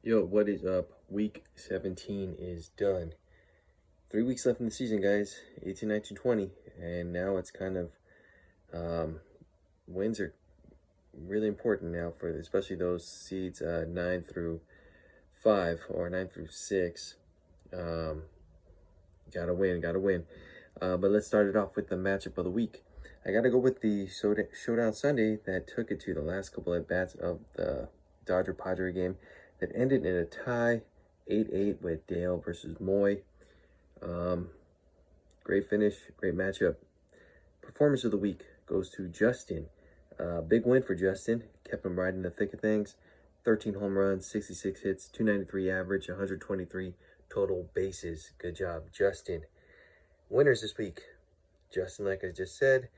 Yo, what is up? Week 17 is done. 3 weeks left in the season, guys. 18, 19, 20. And now it's kind of, wins are really important now for especially those seeds 9 through 5 or 9 through 6. Um, gotta win, gotta win. But let's start it off with the matchup of the week. I gotta go with the Showdown Sunday that took it to the last couple at bats of the Dodger Padre game that ended in a tie 8-8 with Dale versus Moy. Great finish, great matchup. Performance of the week goes to Justin. Big win for Justin. Kept him right in the thick of things. 13 home runs, 66 hits, 293 average, 123 total bases. Good job, Justin. Winners this week. Justin, like I just said,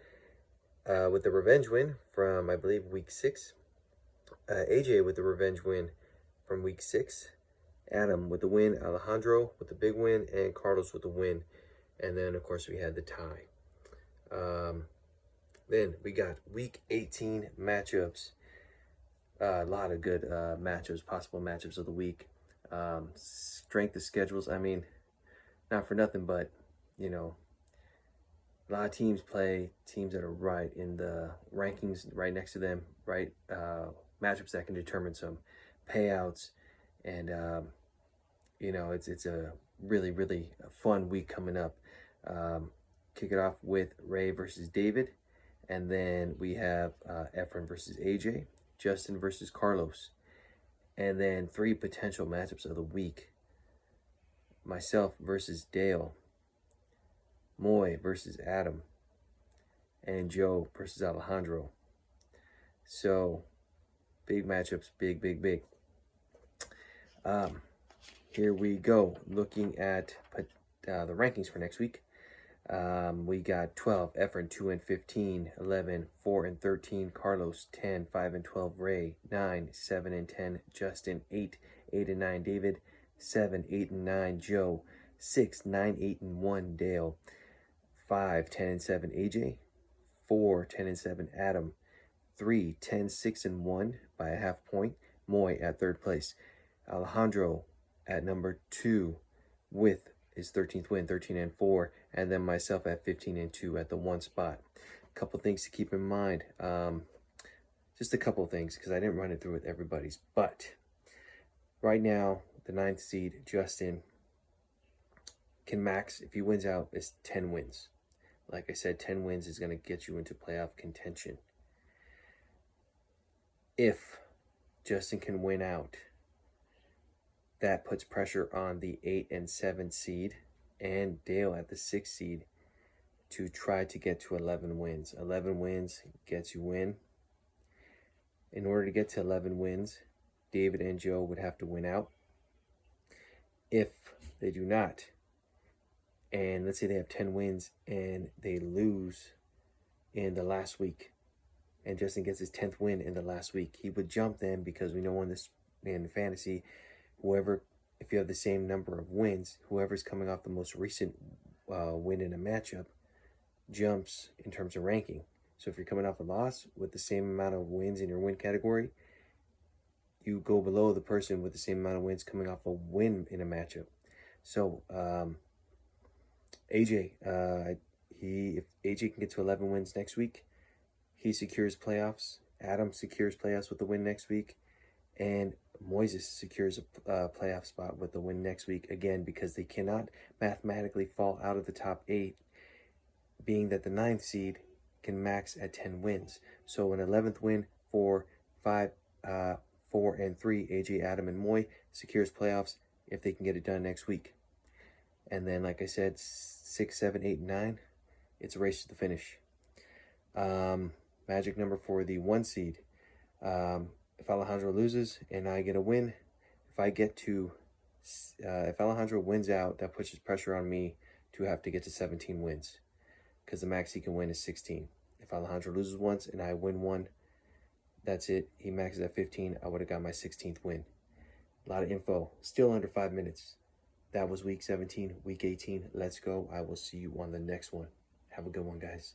with the revenge win from, I believe, week 6. AJ with the revenge win from week 6. Adam with the win. Alejandro with the big win. And Carlos with the win. And then, of course, we had the tie. Then we got week 18 matchups. A lot of good matchups, possible matchups of the week. Strength of schedules. I mean, not for nothing, but, you know, a lot of teams play teams that are right in the rankings, right next to them, right? Matchups that can determine some payouts. And, it's a really, really fun week coming up. Kick it off with Ray versus David. And then we have Efren versus AJ, Justin versus Carlos. And then 3 potential matchups of the week. Myself versus Dale. Moy versus Adam. And Joe versus Alejandro. So, big matchups, big, big, big. Here we go. Looking at the rankings for next week. We got 12, Efren, 2 and 15, 11, 4 and 13, Carlos, 10, 5 and 12, Ray, 9, 7 and 10, Justin, 8, 8 and 9, David, 7, 8 and 9, Joe, 6, 9, 8 and 1, Dale, 5, 10 and 7, AJ, 4, 10 and 7, Adam, 3, 10, 6 and 1 by a half point, Moy at 3rd place, Alejandro at number 2 with his 13th win, 13 and 4, and then myself at 15 and 2 at the 1 spot. A couple things to keep in mind. Just a couple things because I didn't run it through with everybody's. But right now, the 9th seed, Justin, can max, if he wins out, is 10 wins. Like I said, 10 wins is going to get you into playoff contention. If Justin can win out, that puts pressure on the 8 and 7 seed and Dale at the 6th seed to try to get to 11 wins. 11 wins gets you in. In order to get to 11 wins, David and Joe would have to win out. If they do not, and let's say they have 10 wins and they lose in the last week, and Justin gets his 10th win in the last week, he would jump them because we know in fantasy, if you have the same number of wins, whoever's coming off the most recent win in a matchup jumps in terms of ranking. So if you're coming off a loss with the same amount of wins in your win category, you go below the person with the same amount of wins coming off a win in a matchup. So AJ, if AJ can get to 11 wins next week, he secures playoffs. Adam secures playoffs with the win next week. And Moises secures a playoff spot with the win next week, again, because they cannot mathematically fall out of the top 8, being that the 9th seed can max at 10 wins. So an 11th win for 5, 4, and 3, AJ, Adam, and Moy secures playoffs if they can get it done next week. And then, like I said, 6, 7, 8, and 9, it's a race to the finish. Magic number for the 1 seed. If Alejandro loses and I get a win, if Alejandro wins out, that puts pressure on me to have to get to 17 wins because the max he can win is 16. If Alejandro loses once and I win one, that's it. He maxes at 15. I would have got my 16th win. A lot of info. Still under 5 minutes. That was week 17, week 18. Let's go. I will see you on the next one. Have a good one, guys.